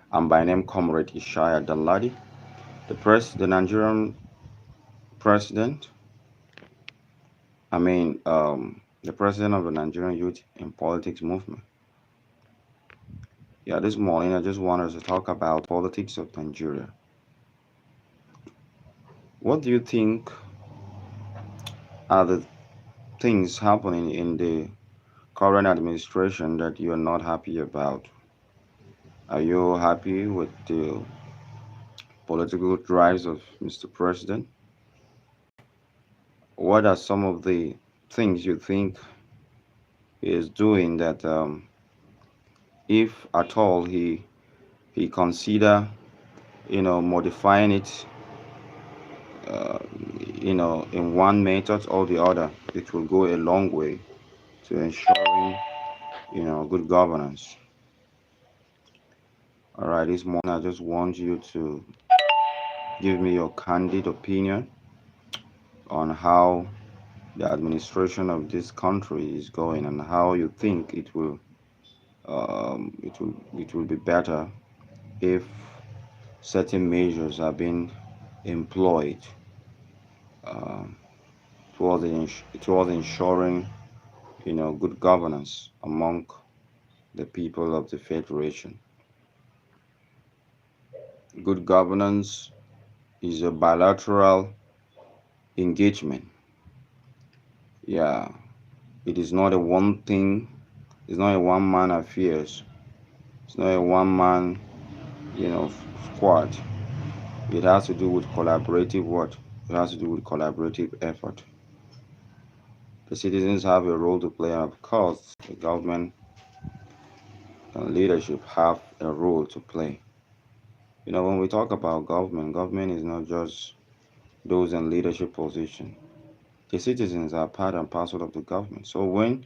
I'm by name Comrade Ishaya Danladi, the Nigerian president. The president of the Nigerian Youth in Politics movement. Yeah, this morning I just wanted to talk about politics of Nigeria. What do you think are the things happening in the current administration that you are not happy about? Are you happy with the political drives of Mr. President? What are some of the things you think he is doing that, if at all he consider, modifying it, uh, in one method or the other, it will go a long way to ensuring, good governance. All right, this morning I just want you to give me your candid opinion on how the administration of this country is going and how you think it will be better if certain measures are being employed, um, towards ensuring, good governance among the people of the federation. Good governance is a bilateral engagement. Yeah, it is not a one thing. It's not a one man affairs. It's not a one man, squad. It has to do with collaborative work. It has to do with collaborative effort. The citizens have a role to play, and of course, the government and leadership have a role to play. When we talk about government is not just those in leadership position. The citizens are part and parcel of the government. So when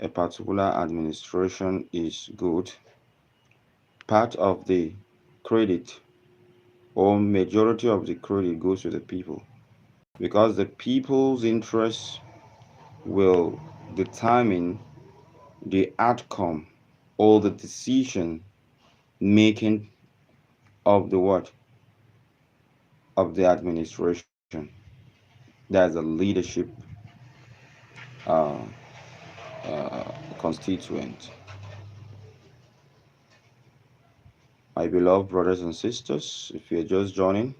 a particular administration is good, part of the credit or majority of the credit goes to the people, because the people's interests will determine the outcome or the decision making of the what of the administration. That's a leadership uh, constituent. My beloved brothers and sisters, if you're just joining,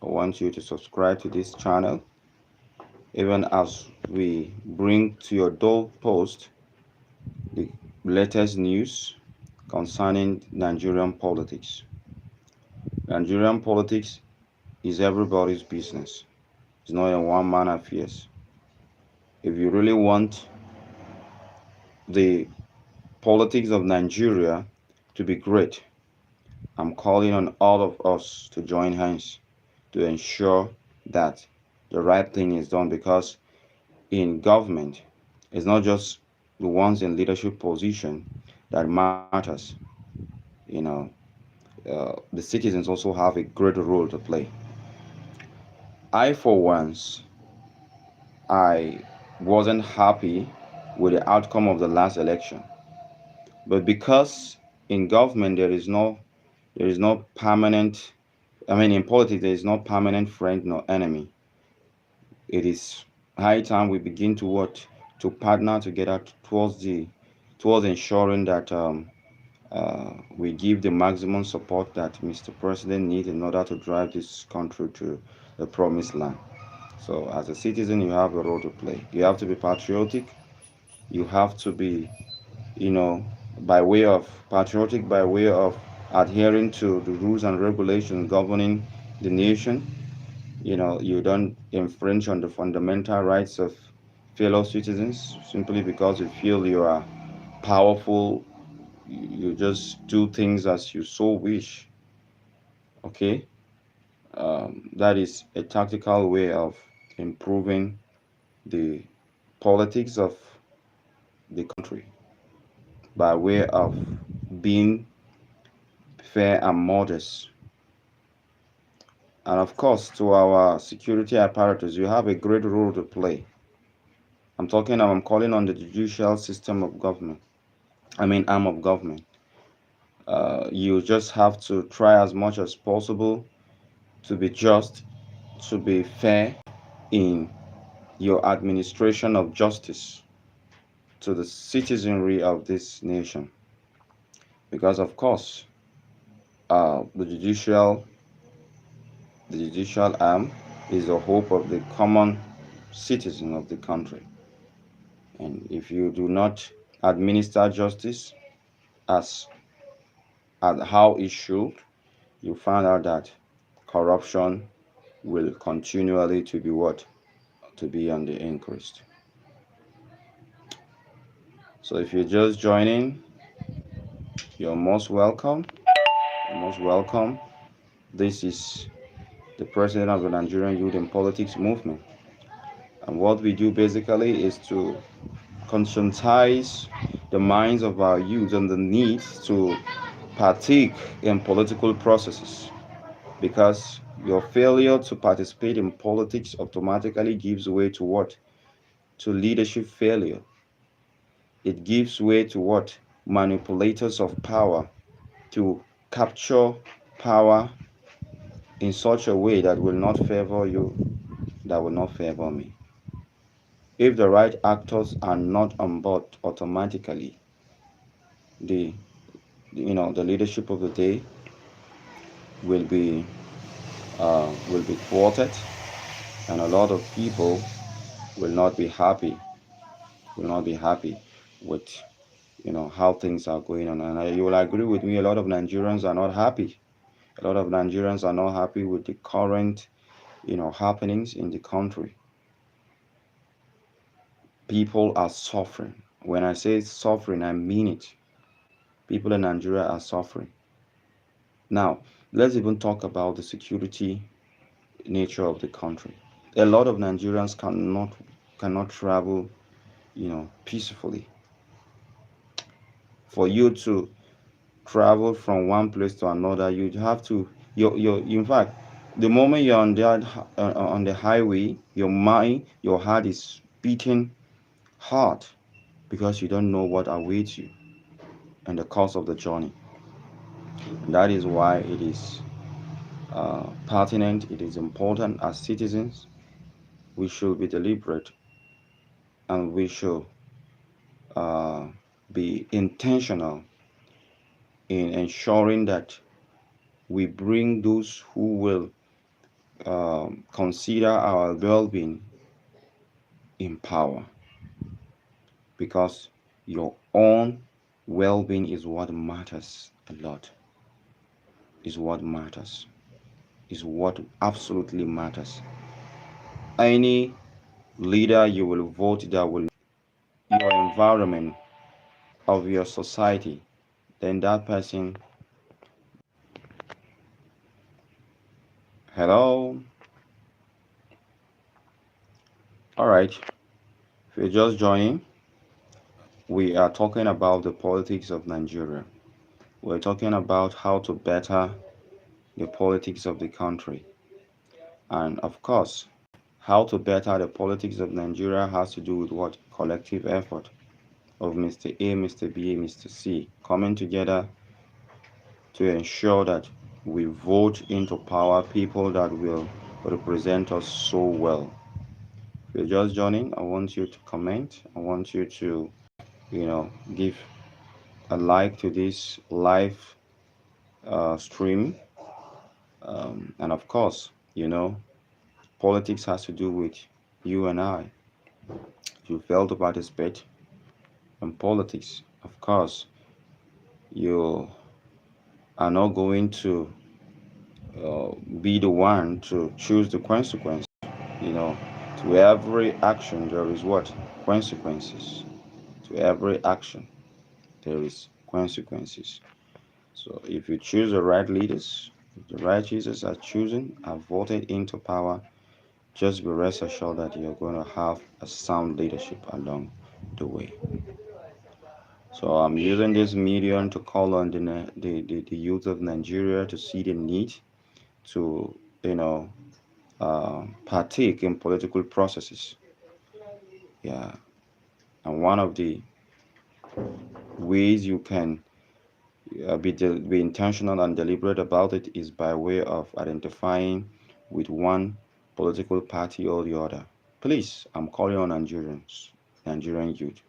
I want you to subscribe to this channel, even as we bring to your doorpost the latest news concerning Nigerian politics. Nigerian politics is everybody's business. It's not a one-man affair. If you really want the politics of Nigeria to be great, I'm calling on all of us to join hands to ensure that the right thing is done, because in government, it's not just the ones in leadership position that matters. You know, the citizens also have a great role to play. I, for once, I wasn't happy with the outcome of the last election, but because in government there is no permanent. I mean, in politics there is no permanent friend nor enemy. It is high time we begin to work to partner together towards ensuring that we give the maximum support that Mr. President needs in order to drive this country to the promised land. So, as a citizen, you have a role to play. You have to be patriotic. You have to be, by way of patriotic, by way of adhering to the rules and regulations governing the nation. You don't infringe on the fundamental rights of fellow citizens simply because you feel you are powerful. You just do things as you so wish. Okay, that is a tactical way of improving the politics of the country by way of being fair and modest. And of course, to our security apparatus, you have a great role to play. I'm calling on the judicial system of government. I mean, arm of government. You just have to try as much as possible to be just, to be fair in your administration of justice to the citizenry of this nation. Because, of course, the judicial arm is the hope of the common citizen of the country. And if you do not administer justice as, as how it should, you find out that corruption will continually to be what? To be on the increase. So if you're just joining, you're most welcome. You're most welcome. This is the president of the Nigerian Youth in Politics movement. And what we do basically is to conscientize the minds of our youth on the need to partake in political processes, because your failure to participate in politics automatically gives way to what? To leadership failure. It gives way to what? Manipulators of power to capture power in such a way that will not favor you, that will not favor me. If the right actors are not on board automatically, the the leadership of the day will be thwarted, and a lot of people will not be happy, will not be happy with how things are going on. And you will agree with me, a lot of Nigerians are not happy. A lot of Nigerians are not happy with the current happenings in the country. People are suffering. When I say suffering, I mean it. People in Nigeria are suffering. Now, let's even talk about the security nature of the country. A lot of Nigerians cannot travel, peacefully. For you to travel from one place to another, you have to in fact, the moment you're on the highway, your mind, your heart is beating hard, because you don't know what awaits you in the course of the journey. And that is why it is pertinent, it is important as citizens. We should be deliberate, and we should uh, be intentional in ensuring that we bring those who will consider our well-being in power, because your own well-being is what matters a lot, is what matters, is what absolutely matters. Any leader you will vote that will your environment of your society, then that person, hello, all right, if you're just joining, we are talking about the politics of Nigeria. We're talking about how to better the politics of the country. And of course, how to better the politics of Nigeria has to do with what? Collective effort of Mr. A, Mr. B, Mr. C coming together to ensure that we vote into power people that will represent us so well. If you're just joining, I want you to comment. I want you to, give a like to this live stream. And of course, politics has to do with you and I. If you fail to participate in politics, of course, you are not going to be the one to choose the consequence. You know, to every action there is what? Consequences. To every action there is consequences. So if you choose the right leaders, if the right Jesus are chosen, are voted into power, just be rest assured that you're going to have a sound leadership along the way. So I'm using this medium to call on the youth of Nigeria to see the need to, partake in political processes. Yeah. And one of the ways you can, be intentional and deliberate about it is by way of identifying with one political party or the other. Please, I'm calling on Nigerian youth.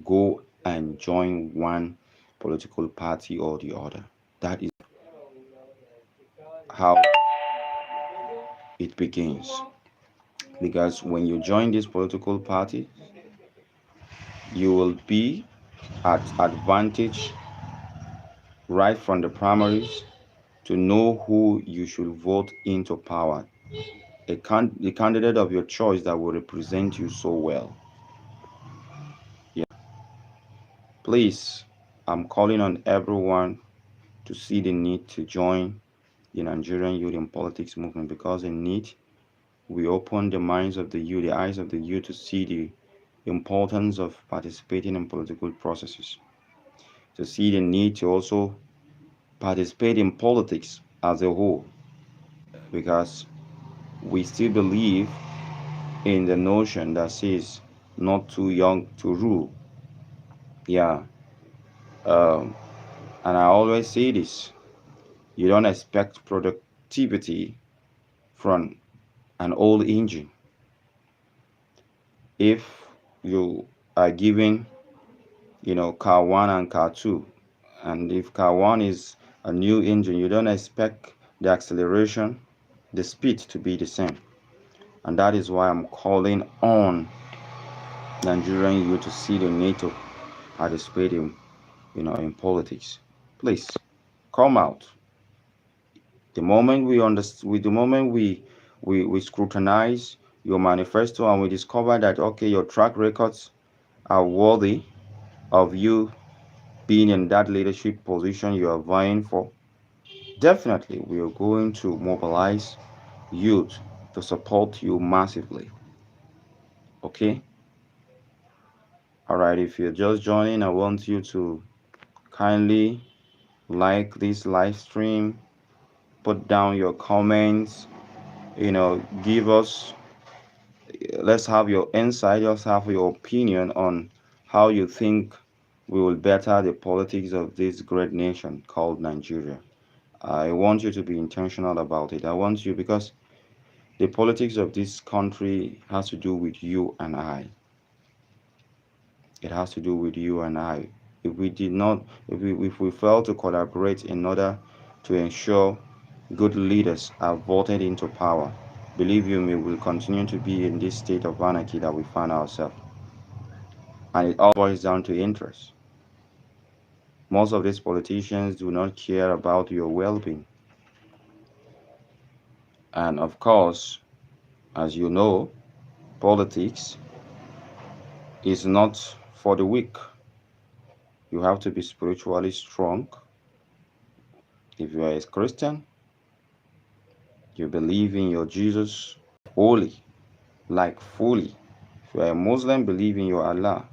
Go and join one political party or the other. That is how it begins. Because when you join this political party, you will be at advantage right from the primaries to know who you should vote into power. The candidate of your choice that will represent you so well. Yeah. Please, I'm calling on everyone to see the need to join the Nigerian Youth in Politics movement, because in it, we open the minds of the youth, the eyes of the youth, to see the importance of participating in political processes, to see the need to also participate in politics as a whole, because we still believe in the notion that says not too young to rule. Yeah. Um, and I always say this: you don't expect productivity from an old engine. If you are given, car one and car two, and if car one is a new engine, you don't expect the acceleration, the speed to be the same. And that is why I'm calling on Nigerian youth to see the need to participate in politics. Please come out. The moment we scrutinize your manifesto and we discover that, okay, your track records are worthy of you being in that leadership position you are vying for, definitely we are going to mobilize youth to support you massively. Okay? All right, if you're just joining, I want you to kindly like this live stream, put down your comments, give us, let's have your insight, let's have your opinion on how you think we will better the politics of this great nation called Nigeria. I want you to be intentional about it. I want you, because the politics of this country has to do with you and I. It has to do with you and I. If we did not, if we fail to collaborate in order to ensure good leaders are voted into power, believe you me, we'll continue to be in this state of anarchy that we find ourselves. And it all boils down to interest. Most of these politicians do not care about your well-being. And of course, as you know, politics is not for the weak. You have to be spiritually strong. If you are a Christian, you believe in your Jesus wholly, like fully. If you are a Muslim, believe in your Allah.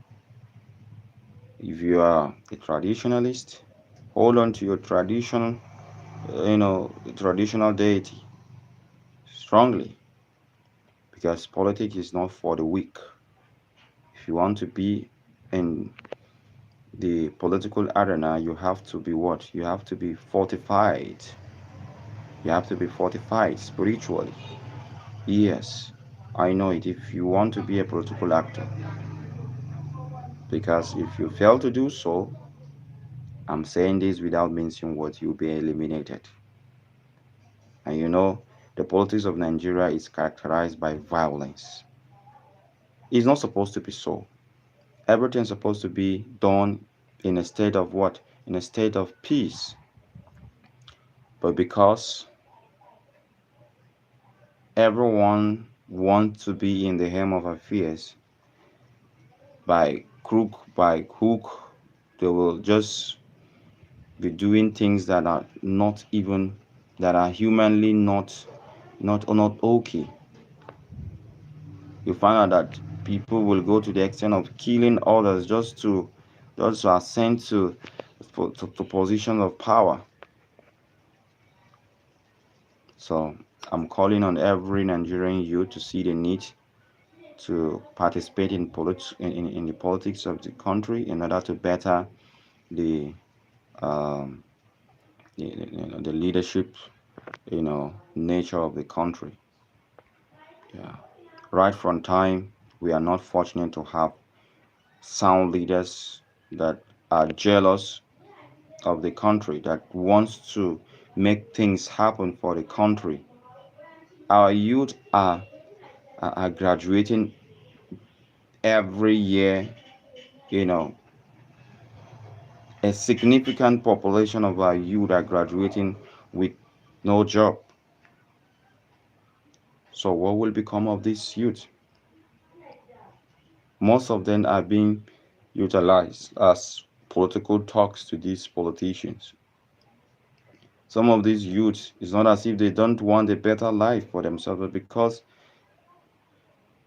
If you are a traditionalist, hold on to your traditional deity strongly, because politics is not for the weak. If you want to be in the political arena, you have to be what? You have to be fortified. You have to be fortified spiritually. Yes, I know it. If you want to be a political actor, because if you fail to do so, I'm saying this without mentioning what, you'll be eliminated. And the politics of Nigeria is characterized by violence. It's not supposed to be so. Everything's supposed to be done in a state of what? In a state of peace. But because everyone wants to be in the helm of affairs, by crook, by hook, they will just be doing things that are not even, that are humanly not okay. You find out that people will go to the extent of killing others just to ascend to positions of power. So I'm calling on every Nigerian youth to see the need to participate in the politics of the country in order to better the um, the leadership, nature of the country. Yeah. Right from time, we are not fortunate to have sound leaders that are jealous of the country, that wants to make things happen for the country. Our youth are graduating every year, you know, a significant population of our youth are graduating with no job. So what will become of these youth? Most of them are being utilized as political talks to these politicians. Some of these youths, it's not as if they don't want a better life for themselves, but because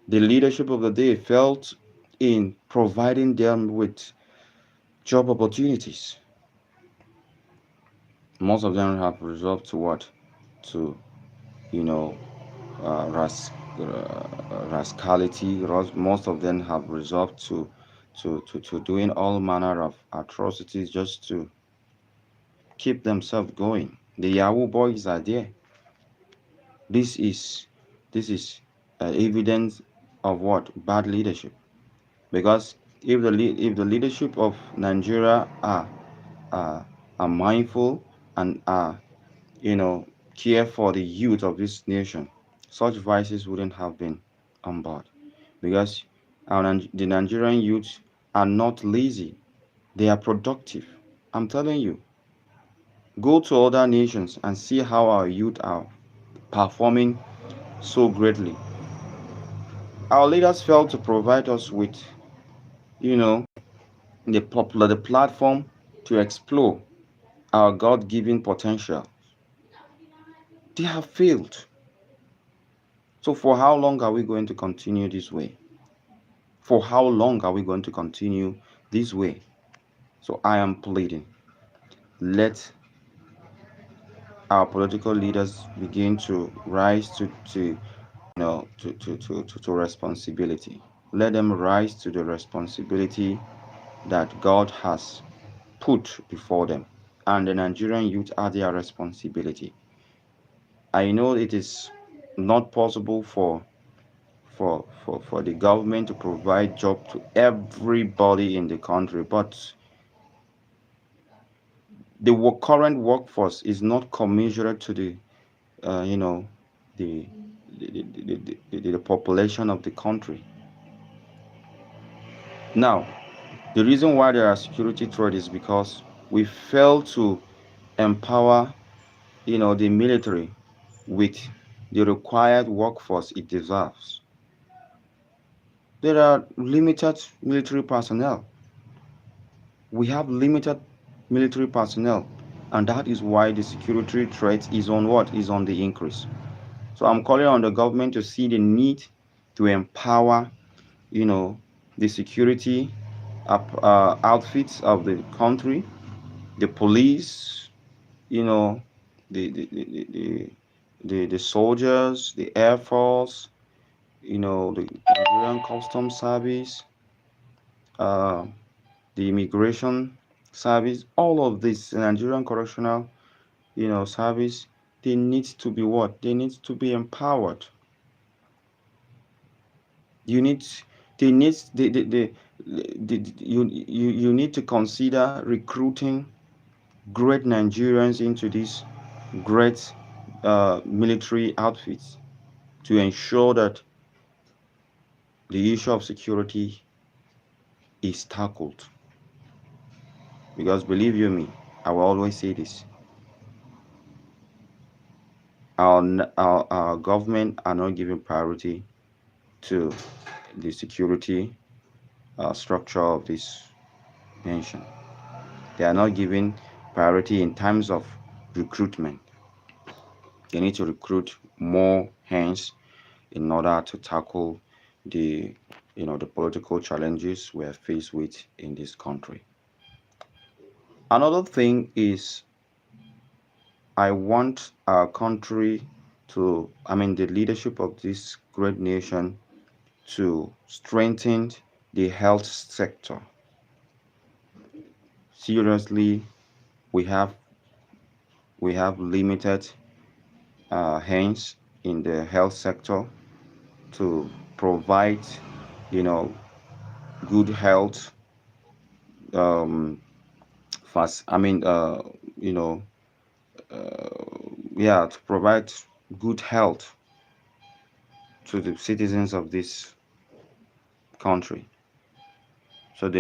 the leadership of the day felt in providing them with job opportunities. Most of them have resolved to what? To, you know, rascality. Most of them have resolved to doing all manner of atrocities just to keep themselves going. The Yahoo boys are there. This is this is evidence of what? Bad leadership. Because if the leadership of Nigeria are, are mindful and are, you know, care for the youth of this nation, such vices wouldn't have been on board. Because the Nigerian youth are not lazy; they are productive. I'm telling you, go to other nations and see how our youth are performing so greatly. Our leaders failed to provide us with, you know, the platform to explore our God-given potential. They have failed. So for how long are we going to continue this way? For how long are we going to continue this way? So I am pleading, let our political leaders begin to rise to responsibility. Let them rise to the responsibility that God has put before them, and the Nigerian youth are their responsibility. I know it is not possible for the government to provide job to everybody in the country, but the current workforce is not commensurate to the you know the the population of the country. Now, the reason why there are security threats is because we fail to empower, the military with the required workforce it deserves. There are limited military personnel. We have limited military personnel, and that is why the security threat is on what? Is on the increase. So I'm calling on the government to see the need to empower, you know, the security outfits of the country, the police, you know, the soldiers, the air force, the Nigerian Customs Service, uh, the immigration service, all of this Nigerian correctional, service, they need to be what? They need to be empowered. You need, they need, you need to consider recruiting great Nigerians into these great military outfits to ensure that the issue of security is tackled. Because believe you me, I will always say this: our government are not giving priority to the security structure of this nation. They are not giving priority in terms of recruitment. They need to recruit more hands in order to tackle the the political challenges we are faced with in this country. Another thing is, I want our country the leadership of this great nation to strengthen the health sector. Seriously, We have we have limited hands in the health sector to provide, you know, good health, um, fast. I mean, you know, yeah, to provide good health to the citizens of this country. So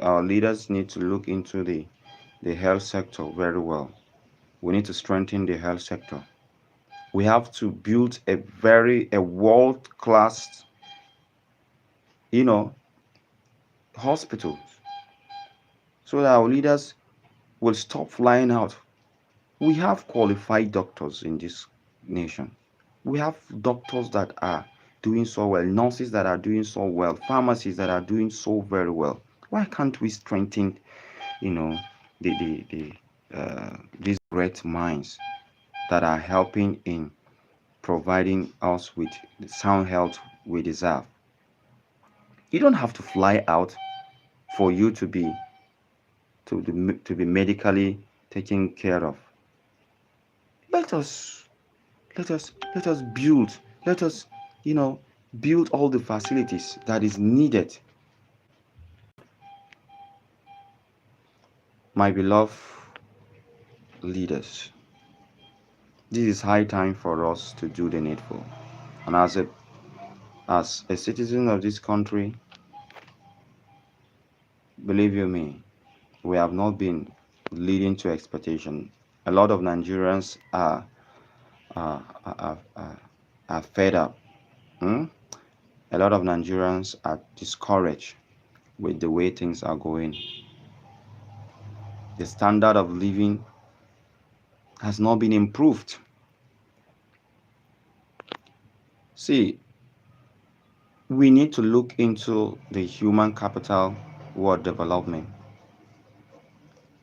our leaders need to look into the health sector very well. We need to strengthen the health sector. We have to build a world class, you know, hospital so that our leaders will stop flying out. We have qualified doctors in this nation. We have doctors that are doing so well, nurses that are doing so well, pharmacists that are doing so very well. Why can't we strengthen, you know, these great minds that are helping in providing us with the sound health we deserve? You don't have to fly out for you to be medically taken care of. Let us let us let us you know build all the facilities that is needed. My beloved leaders, this is high time for us to do the needful. And as a citizen of this country, believe you me, we have not been leading to expectation. A lot of Nigerians are fed up. Hmm? A lot of Nigerians are discouraged with the way things are going. The standard of living has not been improved. See, we need to look into the human capital word development.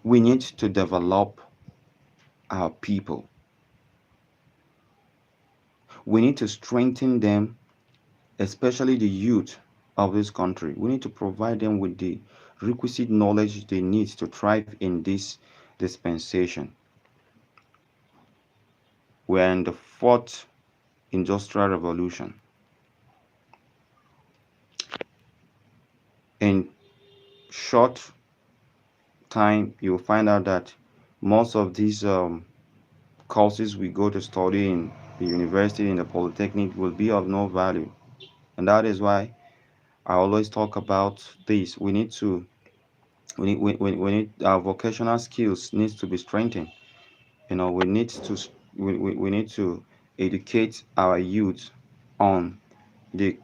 We need to develop our people. We need to strengthen them, especially the youth of this country. We need to provide them with the requisite knowledge they need to thrive in this dispensation. We're in the fourth industrial revolution. In short time, you'll find out that most of these courses we go to study in the university, in the polytechnic, will be of no value. And that is why I always talk about this. We need our vocational skills needs to be strengthened. We need to educate our youth on the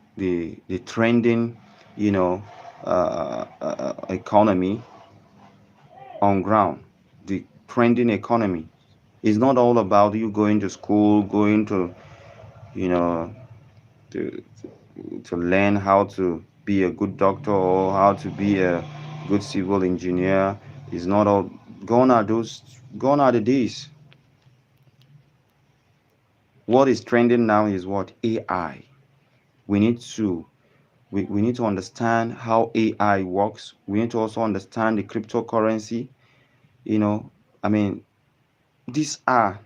trending, you know, economy on ground. The trending economy is not all about you going to school, going to, you know, to to learn how to be a good doctor or how to be a good civil engineer. Is not all. Gone are the days. What is trending now is what? AI. We need to we need to understand how AI works. We need to also understand the cryptocurrency. You know, I mean, these are,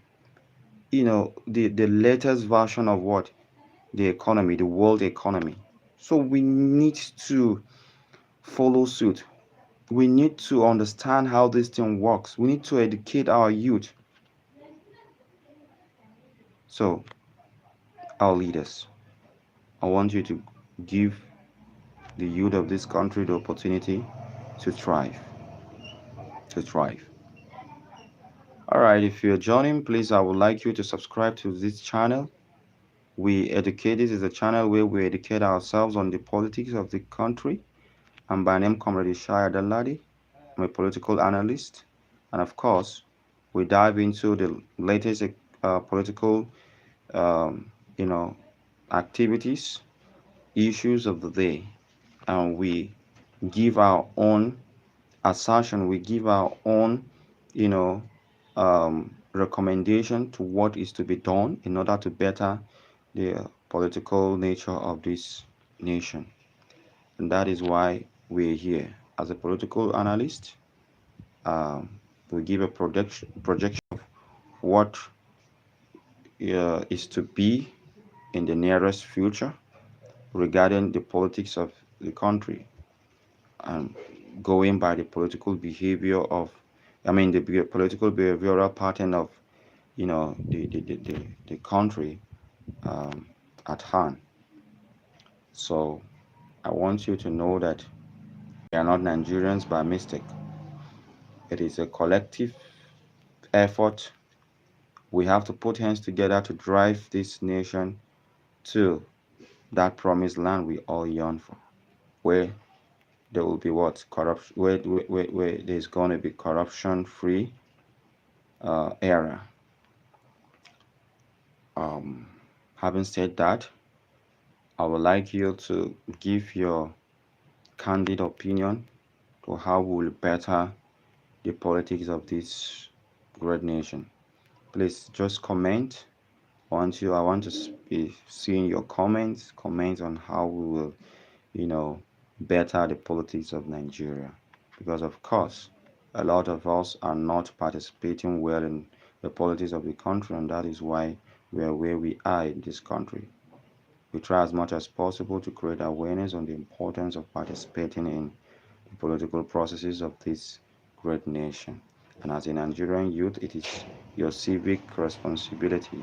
the latest version of what? The economy, the world economy. So we need to follow suit. We need to understand how this thing works. We need to educate our youth. So, our leaders, I want you to give the youth of this country the opportunity to thrive. To thrive. All right, if you're joining, please, I would like you to subscribe to this channel. This is a channel where we educate ourselves on the politics of the country. I'm by name Talk.ishaya danladi. I'm a political analyst. And of course, we dive into the latest political, um, you know, activities, issues of the day, and we give our own assertion, we give our own, you know, recommendation to what is to be done in order to better the political nature of this nation. And that is why we're here. As a political analyst, um, We give a projection of what is to be in the nearest future regarding the politics of the country, and going by the political behavior of, I mean, the political behavioral pattern of, the country um, at hand. So I want you to know that we are not Nigerians by mistake. It is a collective effort. We have to put hands together to drive this nation to that promised land we all yearn for, where there will be what corruption, where there's going to be corruption-free era. Um, Having said that, I would like you to give your candid opinion to how we will better the politics of this great nation. Please just comment. I want to be seeing your comments on how we will, better the politics of Nigeria. Because of course, a lot of us are not participating well in the politics of the country, and that is why we are where we are in this country. We try as much as possible to create awareness on the importance of participating in the political processes of this great nation. And as a Nigerian youth, it is your civic responsibility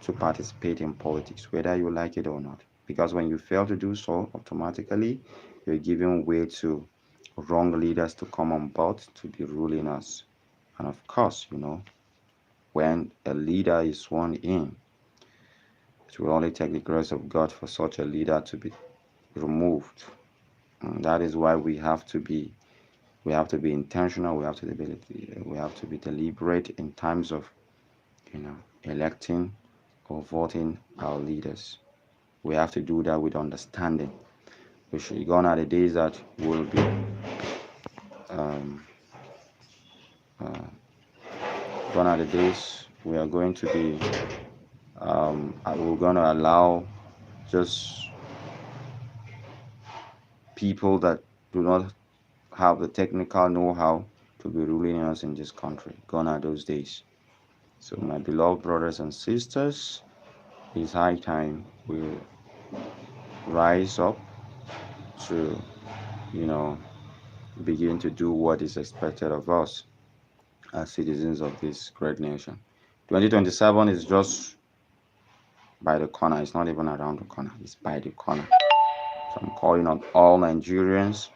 to participate in politics, whether you like it or not. Because when you fail to do so, automatically you're giving way to wrong leaders to come on board to be ruling us. And of course, when a leader is sworn in, it will only take the grace of God for such a leader to be removed. And that is why we have to be intentional. We have to be deliberate in times of electing or voting our leaders. We have to do that with understanding. We should gone are the days that will be um, uh, gone are the days we are going to be we're going to allow just people that do not have the technical know-how to be ruling us in this country. Gone are those days. So my beloved brothers and sisters, it's high time we rise up to, you know, begin to do what is expected of us as citizens of this great nation. 2027 is just by the corner. It's not even around the corner. It's by the corner. So I'm calling on all Nigerians,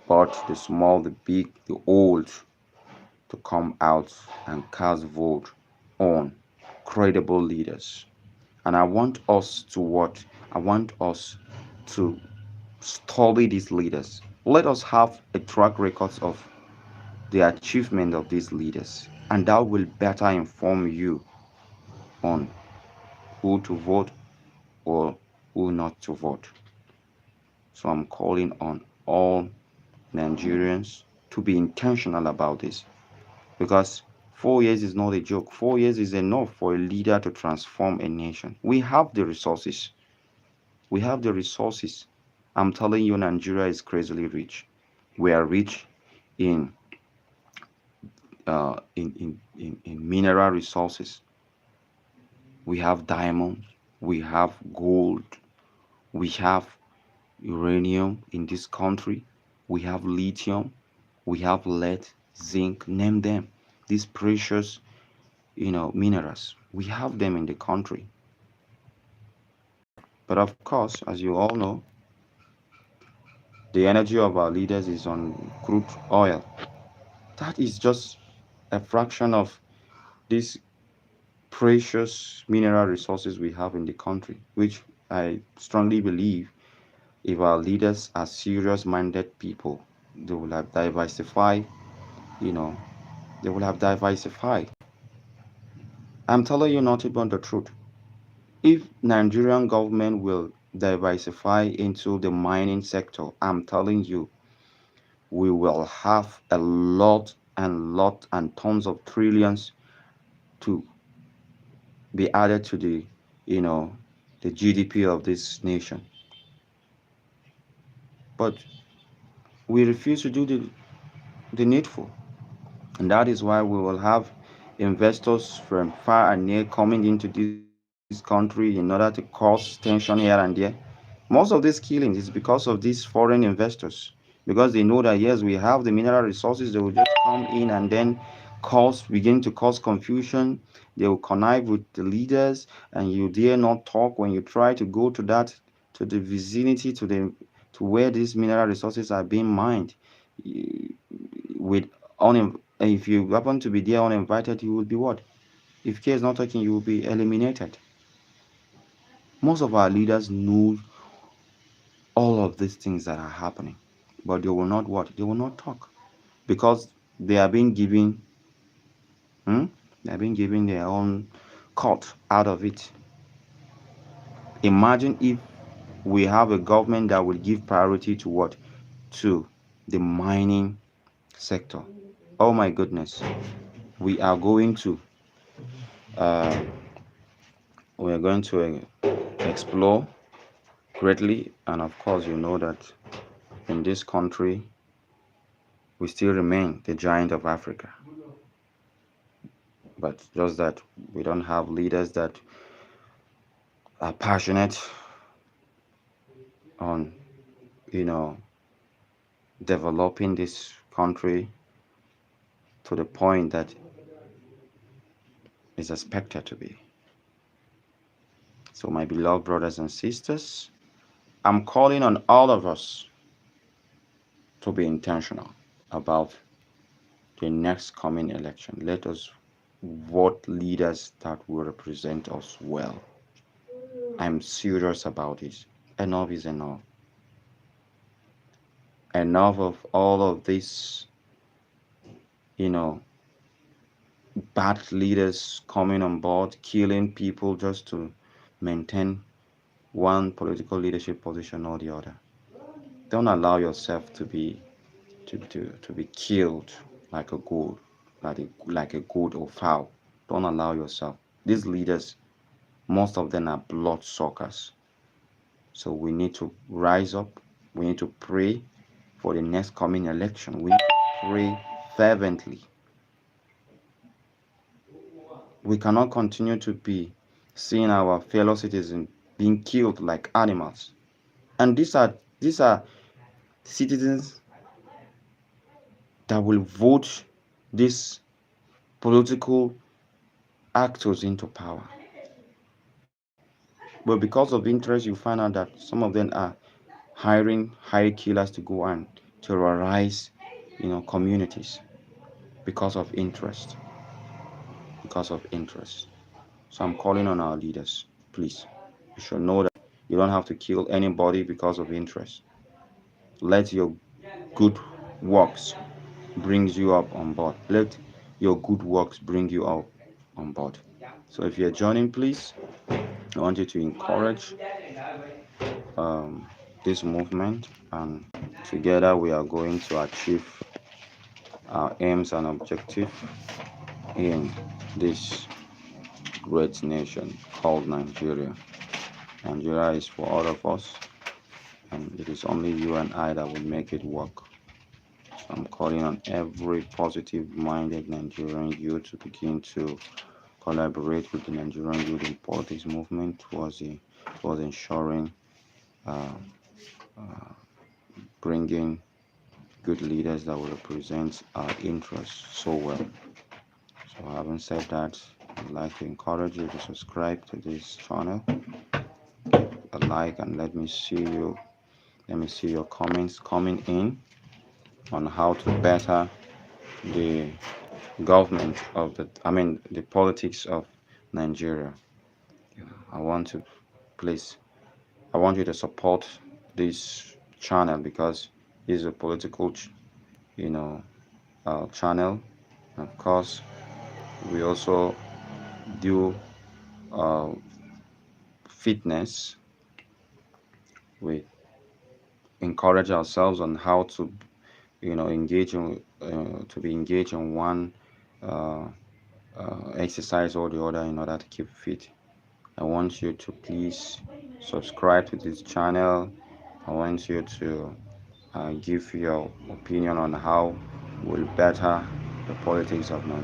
both the small, the big, the old, to come out and cast vote on credible leaders. And I want us to what? I want us to study these leaders. Let us have a track record of the achievement of these leaders, and that will better inform you on who to vote or who not to vote. So I'm calling on all Nigerians to be intentional about this, because 4 years is not a joke. 4 years is enough for a leader to transform a nation. We have the resources. We have the resources. I'm telling you, Nigeria is crazily rich. We are rich in in mineral resources. We have diamonds, we have gold, we have uranium in this country, we have lithium, we have lead, zinc, name them. These precious, minerals. We have them in the country. But of course, as you all know, the energy of our leaders is on crude oil. That is just a fraction of these precious mineral resources we have in the country, which I strongly believe if our leaders are serious minded people, they will have diversified, you know, they will have diversified. I'm telling you nothing but the truth. If Nigerian government will diversify into the mining sector, I'm telling you, we will have a lot and tons of trillions to be added to you know, the GDP of this nation. But we refuse to do the needful. And that is why we will have investors from far and near coming into this country in order to cause tension here and there. Most of these killings is because of these foreign investors, because they know that yes, we have the mineral resources. They will just come in and then begin to cause confusion. They will connive with the leaders, and you dare not talk when you try to go to the vicinity, to where these mineral resources are being mined. With if you happen to be there uninvited, you will be what? If care is not taken, you will be eliminated. Most of our leaders know all of these things that are happening, but they will not what? They will not talk because they are being given, hmm? They are being given their own cut out of it. Imagine if we have a government that will give priority to what? To the mining sector. Oh my goodness, we are going to uh, we are going to explore greatly, and of course, you know that in this country we still remain the giant of Africa. But just that we don't have leaders that are passionate on, you know, developing this country to the point that is expected to be. So, my beloved brothers and sisters, I'm calling on all of us to be intentional about the next coming election. Let us vote leaders that will represent us well. I'm serious about it. Enough is enough. Enough of all of this, you know, bad leaders coming on board, killing people just to maintain one political leadership position or the other. Don't allow yourself to be killed like a goat, like a goat or fowl. Don't allow yourself. These leaders, most of them are blood suckers. So we need to rise up. We need to pray for the next coming election. We need to pray fervently. We cannot continue to be seeing our fellow citizens being killed like animals. And these are citizens that will vote these political actors into power. But because of interest, you find out that some of them are hired killers to go and terrorize, communities because of interest. Because of interest. So I'm calling on our leaders, please. You should know that you don't have to kill anybody because of interest. Let your good works brings you up on board. Let your good works bring you up on board. So if you're joining, please, I want you to encourage um, this movement, and together we are going to achieve our aims and objectives in this great nation called Nigeria. Nigeria is for all of us, and it is only you and I that will make it work. So I'm calling on every positive minded Nigerian youth to begin to collaborate with the Nigerian Youth in Politics movement towards ensuring uh, uh, bringing good leaders that will represent our interests so well. So having said that, I'd like to encourage you to subscribe to this channel, a like, and let me see your comments coming in on how to better the government of the politics of Nigeria. I want to please I want you to support this channel because it's a political you know channel. And of course, we also do uh, fitness. We encourage ourselves on how to engage in to be engaged in one uh, exercise or the other in order to keep fit. I want you to please subscribe to this channel. I want you to give your opinion on how we'll better the politics of Nigeria.